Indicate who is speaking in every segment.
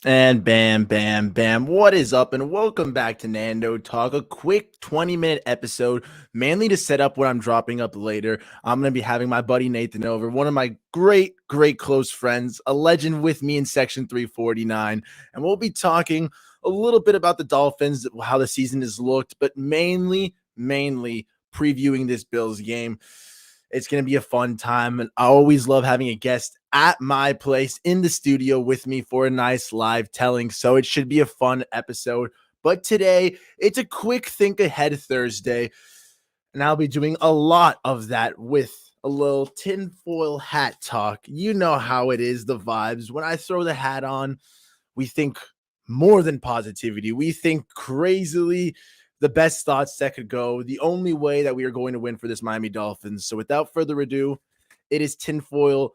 Speaker 1: And bam, bam, bam. What is up? And welcome back to Nando Talk, a quick 20-minute episode, mainly to set up what I'm dropping up later. I'm going to be having my buddy Nathan over, one of my great close friends, a legend with me in Section 349. And we'll be talking a little bit about the Dolphins, how the season has looked, but mainly previewing this Bills game. It's going to be a fun time. And I always love having a guest at my place in the studio with me for a nice live telling. So it should be a fun episode. But today, it's a quick think ahead Thursday. And I'll be doing a lot of that with a little tinfoil hat talk. You know how it is, the vibes. When I throw the hat on, we think more than positivity. We think crazily the best thoughts that could go, the only way that we are going to win for this Miami Dolphins. So without further ado, it is tinfoil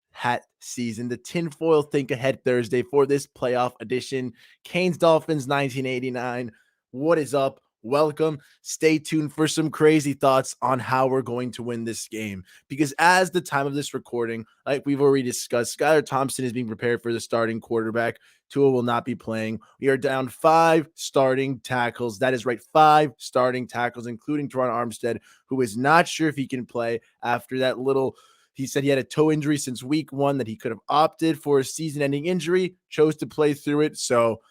Speaker 1: hat season, the tinfoil think ahead Thursday for this playoff edition. Canes Dolphins 1989. What is up? Welcome. Stay tuned for some crazy thoughts on how we're going to win this game. Because as the time of this recording, like we've already discussed, Skylar Thompson is being prepared for the starting quarterback. Tua will not be playing. We are down 5 starting tackles. That is right, 5 starting tackles, including Teron Armstead, who is not sure if he can play after that little. He said he had a toe injury since week 1 that he could have opted for a season-ending injury, chose to play through it. So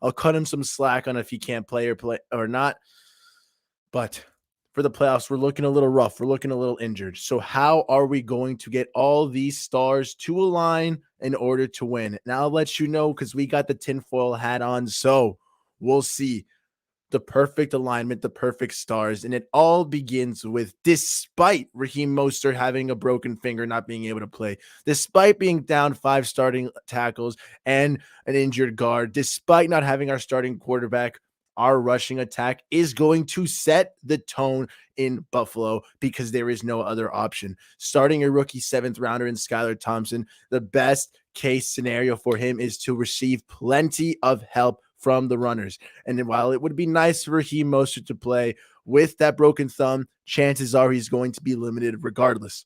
Speaker 1: I'll cut him some slack on if he can't play or not. But for the playoffs, we're looking a little rough. We're looking a little injured. So how are we going to get all these stars to align in order to win? And I'll let you know because we got the tinfoil hat on. So we'll see the perfect alignment, the perfect stars. And it all begins with, despite Raheem Mostert having a broken finger, not being able to play, despite being down 5 starting tackles and an injured guard, despite not having our starting quarterback, our rushing attack is going to set the tone in Buffalo because there is no other option. Starting a rookie 7th rounder in Skylar Thompson, the best case scenario for him is to receive plenty of help from the runners. And while it would be nice for Raheem Mostert to play with that broken thumb, chances are he's going to be limited regardless.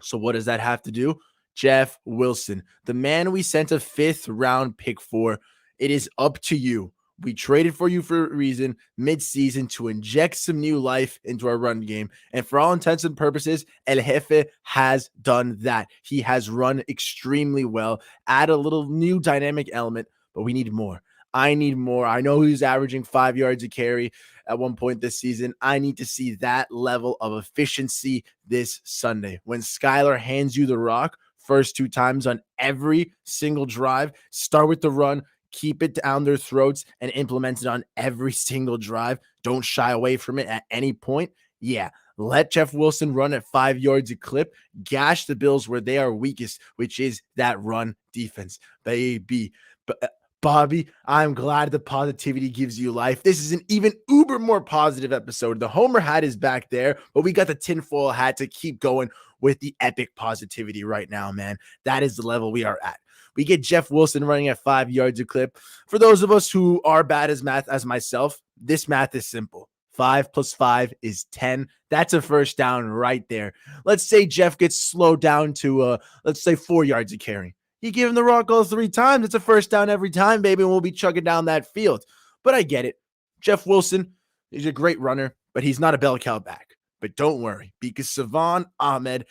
Speaker 1: So what does that have to do? Jeff Wilson, the man we sent a 5th round pick for. It is up to you. We traded for you for a reason mid-season to inject some new life into our run game. And for all intents and purposes, El Jefe has done that. He has run extremely well, add a little new dynamic element, but we need more. I need more. I know he's averaging 5 yards a carry at one point this season. I need to see that level of efficiency this Sunday. When Skylar hands you the rock, first 2 times on every single drive, start with the run, keep it down their throats, and implement it on every single drive. Don't shy away from it at any point. Yeah, let Jeff Wilson run at 5 yards a clip, gash the Bills where they are weakest, which is that run defense, baby. But Bobby, I'm glad the positivity gives you life. This is an even uber more positive episode. The Homer hat is back there, but we got the tinfoil hat to keep going with the epic positivity right now, man. That is the level we are at. We get Jeff Wilson running at 5 yards a clip. For those of us who are bad as math, as myself, this math is simple. 5 plus 5 is 10. That's a first down right there. Let's say Jeff gets slowed down to, let's say 4 yards a carry. You give him the rock all 3 times. It's a first down every time, baby, and we'll be chugging down that field. But I get it. Jeff Wilson is a great runner, but he's not a bell cow back. But don't worry, because Savon Ahmed,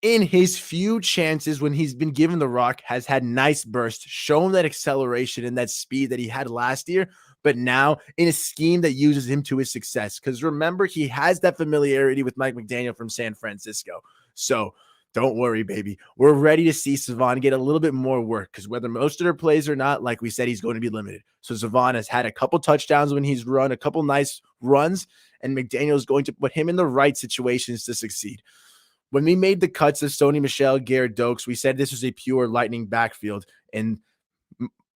Speaker 1: in his few chances when he's been given the rock, has had nice bursts, shown that acceleration and that speed that he had last year, but now in a scheme that uses him to his success. Because remember, he has that familiarity with Mike McDaniel from San Francisco. So don't worry, baby. We're ready to see Savon get a little bit more work because whether Mostert plays or not, like we said, he's going to be limited. So Savon has had a couple touchdowns when he's run, a couple nice runs, and McDaniel is going to put him in the right situations to succeed. When we made the cuts of Sony Michel, Garrett Dokes, we said this was a pure lightning backfield. And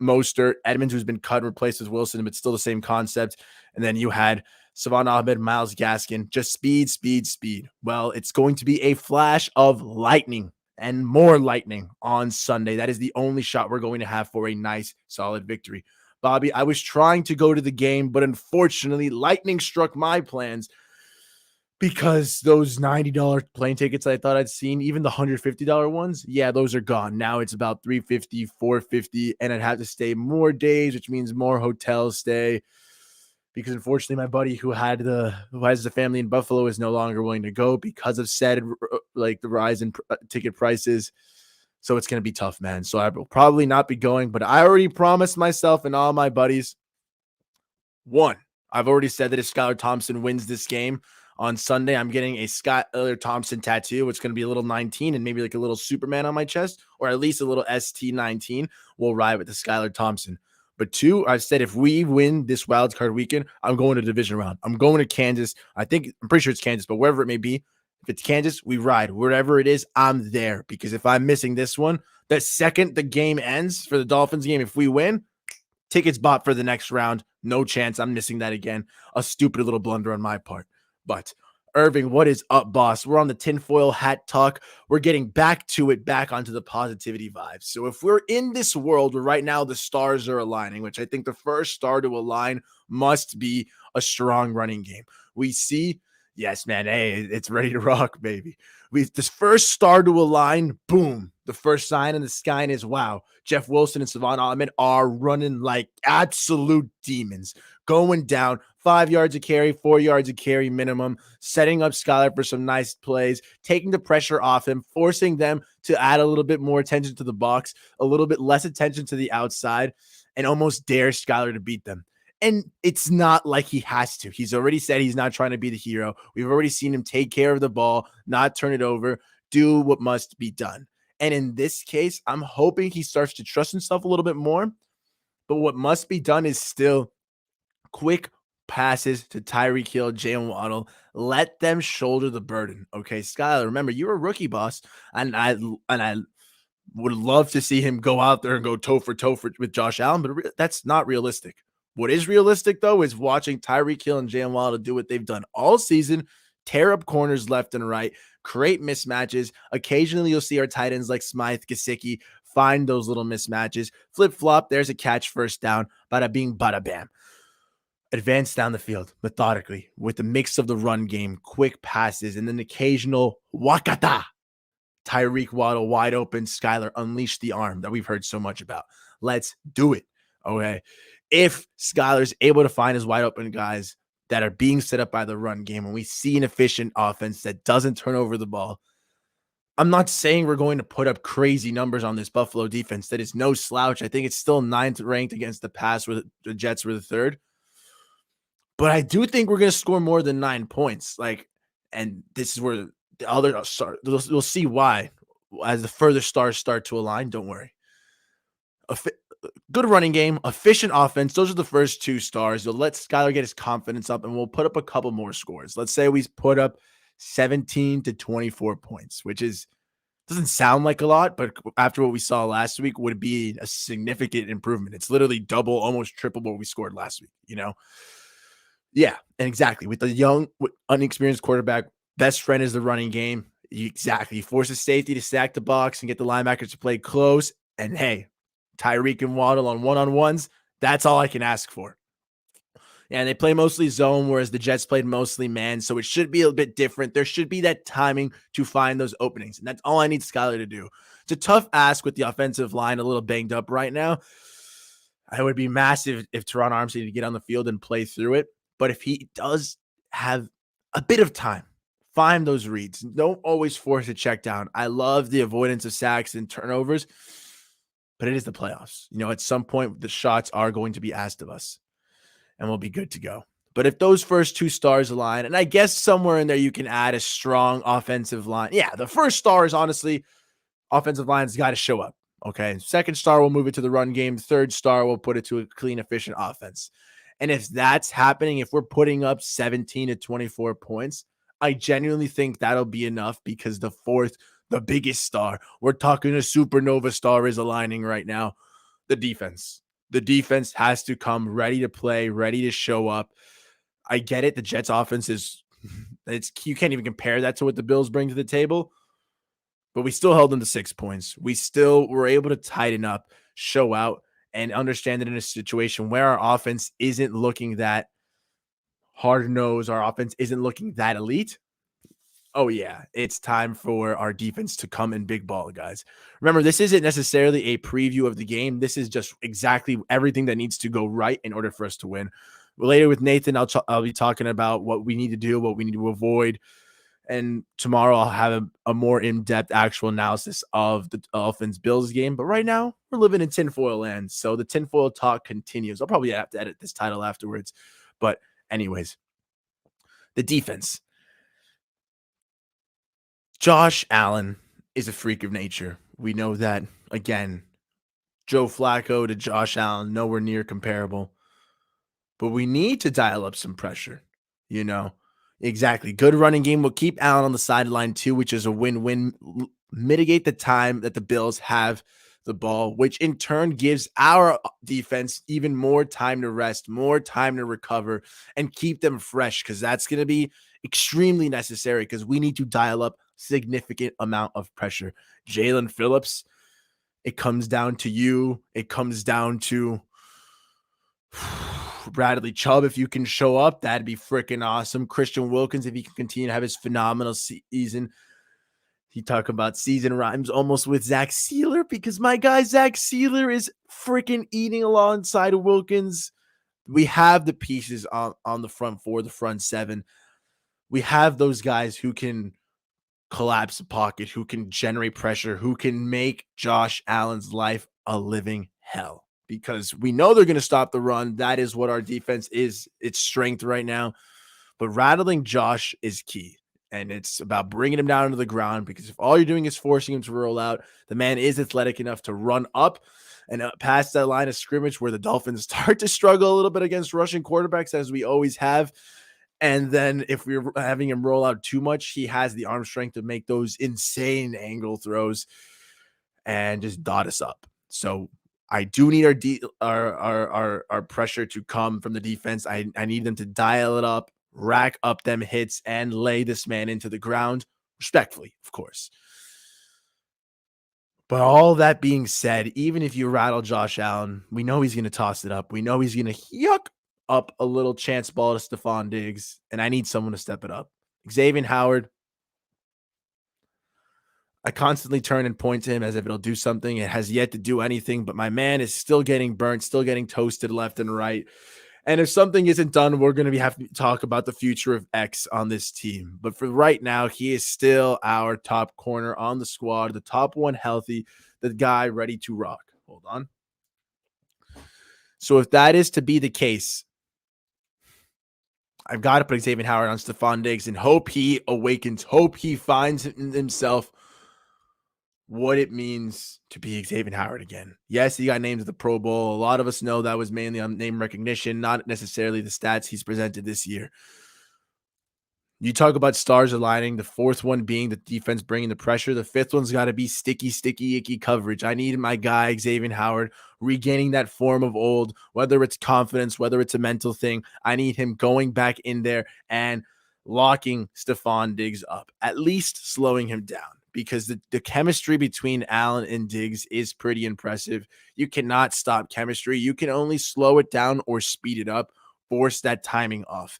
Speaker 1: Mostert, Edmonds, who's been cut and replaced with Wilson, but still the same concept. And then you had Savon Ahmed, Myles Gaskin, just speed. Well, it's going to be a flash of lightning and more lightning on Sunday. That is the only shot we're going to have for a nice, solid victory. Bobby, I was trying to go to the game, but unfortunately, lightning struck my plans. because those $90 plane tickets I thought I'd seen, even the $150 ones, yeah, those are gone. Now it's about $350, $450, and I'd have to stay more days, which means more hotel stay. Because unfortunately, my buddy who has the family in Buffalo is no longer willing to go because of said like the rise in ticket prices. So it's gonna be tough, man. So I will probably not be going, but I already promised myself and all my buddies. One, I've already said that if Skylar Thompson wins this game on Sunday, I'm getting a Skylar Thompson tattoo. It's going to be a little 19 and maybe like a little Superman on my chest, or at least a little ST19. We'll ride with the Skylar Thompson. But two, I've said if we win this wild card weekend, I'm going to division round. I'm going to Kansas. I'm pretty sure it's Kansas, but wherever it may be, if it's Kansas, we ride. Wherever it is, I'm there. Because if I'm missing this one, the second the game ends for the Dolphins game, if we win, tickets bought for the next round. No chance I'm missing that again. A stupid little blunder on my part. But Irving, what is up, boss? We're on the tinfoil hat talk. We're getting back to it, back onto the positivity vibes. So if we're in this world where right now the stars are aligning, which I think the first star to align must be a strong running game. We see, yes, man, hey, it's ready to rock, baby. This first star to align, boom. The first sign in the sky is wow. Jeff Wilson and Savon Ahmed are running like absolute demons, going down 5 yards a carry, 4 yards a carry minimum, setting up Skylar for some nice plays, taking the pressure off him, forcing them to add a little bit more attention to the box, a little bit less attention to the outside, and almost dare Skylar to beat them. And it's not like he has to. He's already said he's not trying to be the hero. We've already seen him take care of the ball, not turn it over, do what must be done. And in this case, I'm hoping he starts to trust himself a little bit more. But what must be done is still quick passes to Tyreek Hill, Jalen Waddle. Let them shoulder the burden. Okay, Skylar, remember, you're a rookie, boss. And I would love to see him go out there and go toe for toe with Josh Allen, but that's not realistic. What is realistic, though, is watching Tyreek Hill and Jalen Waddle do what they've done all season, tear up corners left and right, create mismatches. Occasionally, you'll see our tight ends like Smythe, Gesicki find those little mismatches. Flip-flop, there's a catch, first down, bada bing, bada bam. Advance down the field methodically with the mix of the run game, quick passes, and then occasional wakata. Tyreek Waddle wide open, Skylar unleash the arm that we've heard so much about. Let's do it. Okay. If Skylar's able to find his wide open guys that are being set up by the run game, and we see an efficient offense that doesn't turn over the ball, I'm not saying we're going to put up crazy numbers on this Buffalo defense that is no slouch. I think it's still 9th ranked against the pass, where the Jets were the 3rd. But I do think we're going to score more than 9 points. And this is where the other start. We'll see why as the further stars start to align. Don't worry. Good running game, efficient offense. Those are the first 2 stars. You'll let Skylar get his confidence up, and we'll put up a couple more scores. Let's say we put up 17 to 24 points, which doesn't sound like a lot, but after what we saw last week would be a significant improvement. It's literally double, almost triple what we scored last week, Yeah, and exactly. With the young, unexperienced quarterback, best friend is the running game. Exactly. He forces safety to stack the box and get the linebackers to play close. And hey, Tyreek and Waddle on one-on-ones, that's all I can ask for. And they play mostly zone, whereas the Jets played mostly man. So it should be a bit different. There should be that timing to find those openings. And that's all I need Skylar to do. It's a tough ask with the offensive line a little banged up right now. It would be massive if Teron Armstead to get on the field and play through it. But if he does have a bit of time, find those reads. Don't always force a check down. I love the avoidance of sacks and turnovers, but it is the playoffs. At some point, the shots are going to be asked of us, and we'll be good to go. But if those first 2 stars align, and I guess somewhere in there you can add a strong offensive line. Yeah, the first star is honestly offensive line's got to show up. Okay, second star will move it to the run game. Third star will put it to a clean, efficient offense. And if that's happening, if we're putting up 17 to 24 points, I genuinely think that'll be enough, because the fourth, the biggest star, we're talking a supernova star, is aligning right now. The defense. The defense has to come ready to play, ready to show up. I get it. The Jets offense you can't even compare that to what the Bills bring to the table, but we still held them to 6 points. We still were able to tighten up, show out, and understand that in a situation where our offense isn't looking that hard-nosed, our offense isn't looking that elite, Oh, yeah. It's time for our defense to come in big ball, guys. Remember, this isn't necessarily a preview of the game. This is just exactly everything that needs to go right in order for us to win. Later with Nathan, I'll be talking about what we need to do, what we need to avoid. And tomorrow I'll have a more in-depth actual analysis of the Dolphins Bills game. But right now, we're living in tinfoil land. So the tinfoil talk continues. I'll probably have to edit this title afterwards. But anyways, the defense. Josh Allen is a freak of nature. We know that. Again, Joe Flacco to Josh Allen, nowhere near comparable. But we need to dial up some pressure, you know. Exactly. Good running game will keep Allen on the sideline too, which is a win-win. Mitigate the time that the Bills have the ball, which in turn gives our defense even more time to rest, more time to recover, and keep them fresh, because that's going to be extremely necessary, because we need to dial up significant amount of pressure. Jalen Phillips, it comes down to you. It comes down to Bradley Chubb. If you can show up, that'd be freaking awesome. Christian Wilkins, if he can continue to have his phenomenal season. He talk about season rhymes almost with Zach Sealer, because my guy Zach Sealer is freaking eating alongside Wilkins. We have the pieces on the front four, the front seven. We have those guys who can collapse the pocket, who can generate pressure, who can make Josh Allen's life a living hell, because we know they're going to stop the run. That is what our defense is, its strength right now. But rattling Josh is key. And it's about bringing him down to the ground, because if all you're doing is forcing him to roll out, the man is athletic enough to run up and past that line of scrimmage where the Dolphins start to struggle a little bit against rushing quarterbacks, as we always have. And then if we're having him roll out too much, he has the arm strength to make those insane angle throws and just dot us up. So I do need our pressure to come from the defense. I need them to dial it up, rack up them hits, and lay this man into the ground, respectfully, of course. But all that being said, even if you rattle Josh Allen, we know he's going to toss it up. We know he's going to yuck up a little chance ball to Stephon Diggs, and I need someone to step it up. Xavier Howard, I constantly turn and point to him as if it'll do something. It has yet to do anything, but my man is still getting burnt, still getting toasted left and right. And if something isn't done, we're going to have to talk about the future of X on this team. But for right now, he is still our top corner on the squad, the top one healthy, the guy ready to rock. Hold on. So if that is to be the case, I've got to put Xavier Howard on Stephon Diggs and hope he awakens, hope he finds in himself what it means to be Xavier Howard again. Yes, he got named to the Pro Bowl. A lot of us know that was mainly on name recognition, not necessarily the stats he's presented this year. You talk about stars aligning, the fourth one being the defense bringing the pressure. The fifth one's got to be sticky, icky coverage. I need my guy, Xavier Howard, regaining that form of old, whether it's confidence, whether it's a mental thing. I need him going back in there and locking Stephon Diggs up, at least slowing him down, because the chemistry between Allen and Diggs is pretty impressive. You cannot stop chemistry. You can only slow it down or speed it up, force that timing off.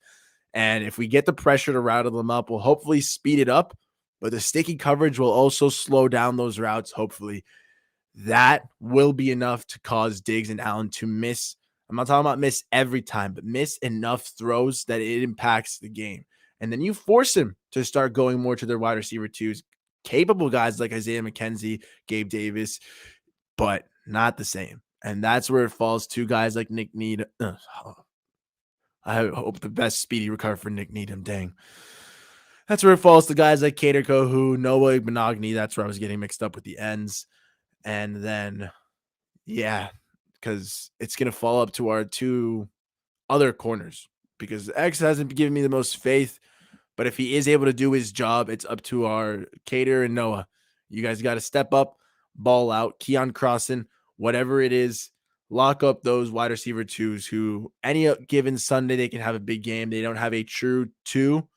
Speaker 1: And if we get the pressure to rattle them up, we'll hopefully speed it up, but the sticky coverage will also slow down those routes, hopefully. That will be enough to cause Diggs and Allen to miss. I'm not talking about miss every time, but miss enough throws that it impacts the game. And then you force him to start going more to their wide receiver twos. Capable guys like Isaiah McKenzie, Gabe Davis, but not the same. And that's where it falls to guys like Nick Needham. I hope the best speedy recovery for Nick Needham. Dang. That's where it falls to guys like Kader Kohu, Noah Benogny. That's where I was getting mixed up with the ends. And then, yeah, because it's going to fall up to our two other corners, because X hasn't given me the most faith. But if he is able to do his job, it's up to our Kader and Noah. You guys got to step up, ball out, Keon Crossan, whatever it is. Lock up those wide receiver twos who any given Sunday they can have a big game. They don't have a true two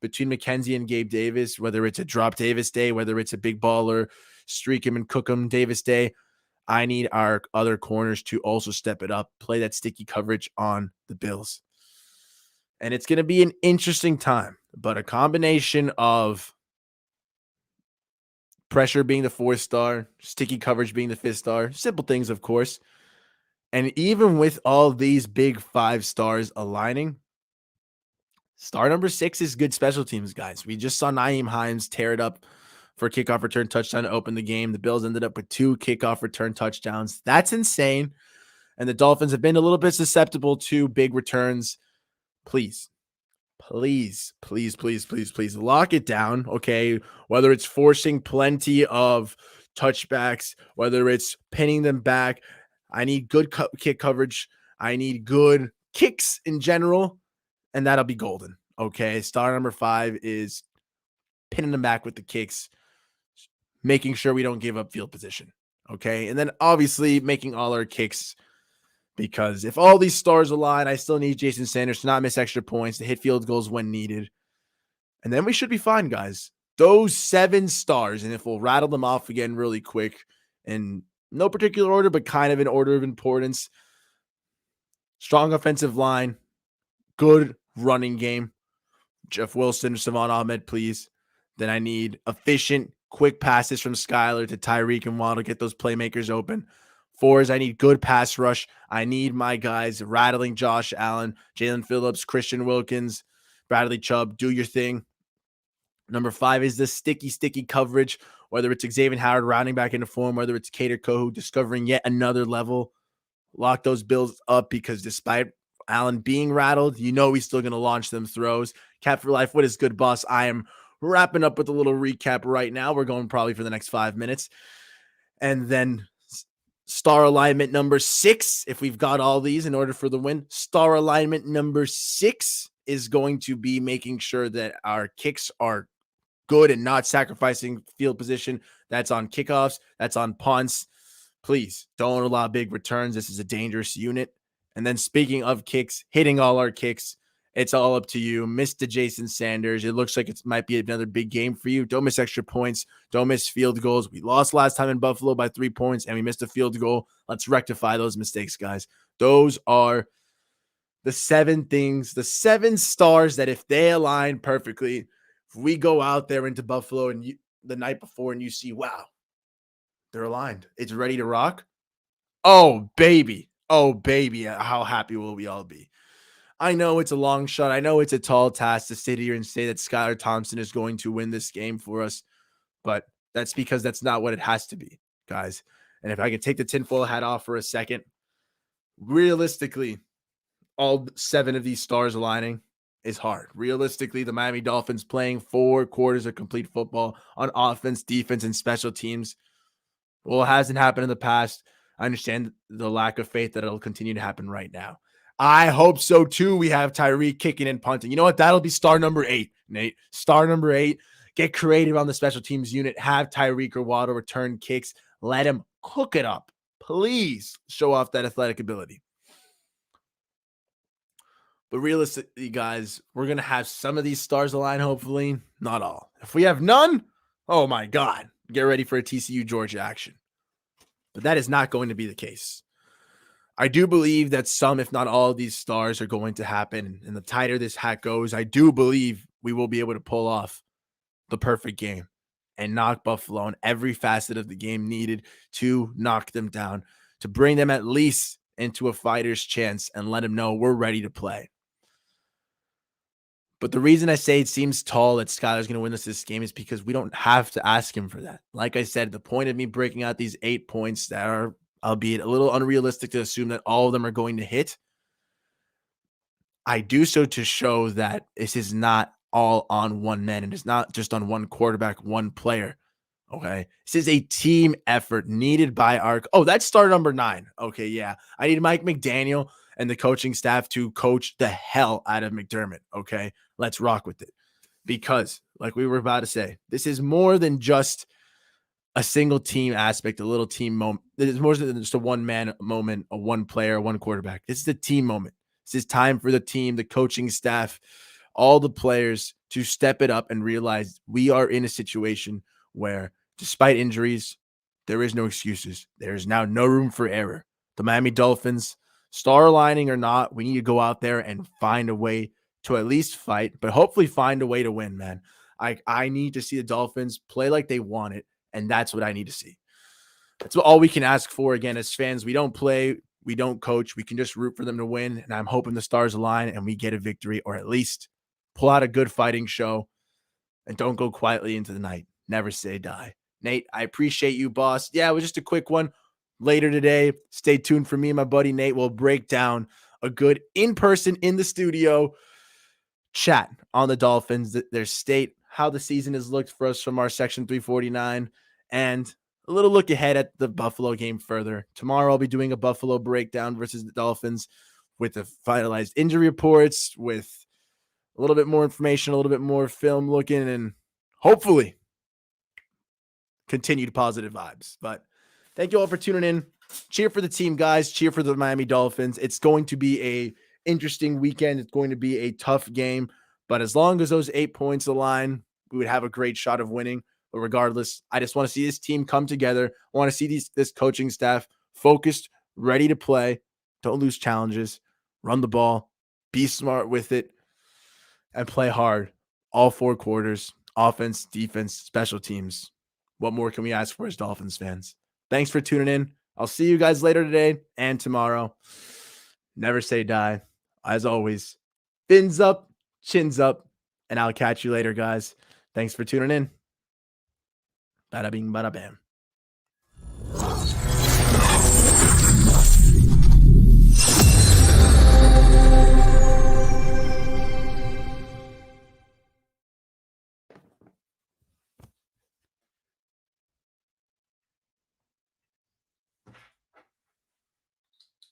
Speaker 1: between McKenzie and Gabe Davis, whether it's a drop Davis day, whether it's a big baller, streak him and cook him Davis day. I need our other corners to also step it up, play that sticky coverage on the Bills. And it's going to be an interesting time, but a combination of pressure being the 4th star, sticky coverage being the 5th star. Simple things, of course. And even with all these big 5 stars aligning, star number 6 is good special teams, guys. We just saw Nyheim Hines tear it up for a kickoff return touchdown to open the game. The Bills ended up with 2 kickoff return touchdowns. That's insane. And the Dolphins have been a little bit susceptible to big returns. Please, please, please, please, please, please lock it down. Okay. Whether it's forcing plenty of touchbacks, whether it's pinning them back, I need good kick coverage. I need good kicks in general, and that'll be golden. Okay. Star number 5 is pinning them back with the kicks, making sure we don't give up field position. Okay. And then obviously making all our kicks, because if all these stars align, I still need Jason Sanders to not miss extra points, to hit field goals when needed. And then we should be fine, guys. Those 7 stars, and if we'll rattle them off again really quick in no particular order, but kind of in order of importance. Strong offensive line, good running game. Jeff Wilson, Savon Ahmed, please. Then I need efficient, quick passes from Skylar to Tyreek and Waddle, get those playmakers open. 4s, I need good pass rush. I need my guys rattling Josh Allen, Jalen Phillips, Christian Wilkins, Bradley Chubb. Do your thing. Number 5 is the sticky coverage, whether it's Xavier Howard rounding back into form, whether it's Kader Kohu discovering yet another level. Lock those Bills up, because despite Allen being rattled, you know he's still going to launch them throws. Cap for life, what is good, boss? I am wrapping up with a little recap right now. We're going probably for the next 5 minutes. And then star alignment number 6, if we've got all these in order for the win, star alignment number 6 is going to be making sure that our kicks are good and not sacrificing field position. That's on kickoffs. That's on punts. Please don't allow big returns. This is a dangerous unit. And then speaking of kicks, hitting all our kicks, it's all up to you. Mr. Jason Sanders. It looks like it might be another big game for you. Don't miss extra points. Don't miss field goals. We lost last time in Buffalo by 3 points, and we missed a field goal. Let's rectify those mistakes, guys. Those are the 7 things, the 7 stars that if they align perfectly, if we go out there into Buffalo and the night before and you see, wow, they're aligned. It's ready to rock. Oh, baby. Oh, baby. How happy will we all be? I know it's a long shot. I know it's a tall task to sit here and say that Skylar Thompson is going to win this game for us, but that's because that's not what it has to be, guys. And if I could take the tinfoil hat off for a second, realistically, all 7 of these stars aligning is hard. Realistically, the Miami Dolphins playing 4 quarters of complete football on offense, defense, and special teams. Well, it hasn't happened in the past. I understand the lack of faith that it'll continue to happen right now. I hope so too. We have Tyreek kicking and punting. You know what? That'll be star number 8, Nate. Star number 8. Get creative on the special teams unit. Have Tyreek or Waddle return kicks. Let him cook it up. Please show off that athletic ability. But realistically, guys, we're going to have some of these stars align, hopefully. Not all. If we have none, oh my God. Get ready for a TCU Georgia action. But that is not going to be the case. I do believe that some, if not all, of these stars are going to happen. And the tighter this hat goes, I do believe we will be able to pull off the perfect game and knock Buffalo on every facet of the game needed to knock them down, to bring them at least into a fighter's chance and let them know we're ready to play. But the reason I say it seems tall that Skylar's going to win this game is because we don't have to ask him for that. Like I said, the point of me breaking out these 8 points that are, albeit a little unrealistic to assume that all of them are going to hit, I do so to show that this is not all on one man and it's not just on one quarterback, one player. Okay. This is a team effort needed by our, that's star number 9. Okay. Yeah. I need Mike McDaniel and the coaching staff to coach the hell out of McDermott. Okay. Let's rock with it. Because like we were about to say, this is more than just a single team aspect, a little team moment. It's more than just a one-man moment, a one player, one quarterback. This is a team moment. This is time for the team, the coaching staff, all the players to step it up and realize we are in a situation where, despite injuries, there is no excuses. There is now no room for error. The Miami Dolphins, star aligning or not, we need to go out there and find a way to at least fight, but hopefully find a way to win, man. I need to see the Dolphins play like they want it And that's what I need to see. That's all we can ask for. Again, as fans, we don't play, we don't coach. We can just root for them to win. And I'm hoping the stars align and we get a victory, or at least pull out a good fighting show and don't go quietly into the night. Never say die. Nate, I appreciate you, boss. Yeah, it was just a quick one. Later today, stay tuned for me and my buddy Nate. We'll break down a good in-person, in the studio chat on the Dolphins, their state, how the season has looked for us from our Section 349, and a little look ahead at the Buffalo game further. Tomorrow, I'll be doing a Buffalo breakdown versus the Dolphins with the finalized injury reports, with a little bit more information, a little bit more film looking, and hopefully continued positive vibes. But thank you all for tuning in. Cheer for the team, guys. Cheer for the Miami Dolphins. It's going to be a interesting weekend. It's going to be a tough game. But as long as those 8 points align, we would have a great shot of winning. But regardless, I just want to see this team come together. I want to see this coaching staff focused, ready to play. Don't lose challenges. Run the ball. Be smart with it. And play hard. All 4 quarters. Offense, defense, special teams. What more can we ask for as Dolphins fans? Thanks for tuning in. I'll see you guys later today and tomorrow. Never say die. As always, fins up, chins up, and I'll catch you later, guys. Thanks for tuning in. Bada bing, bada bam.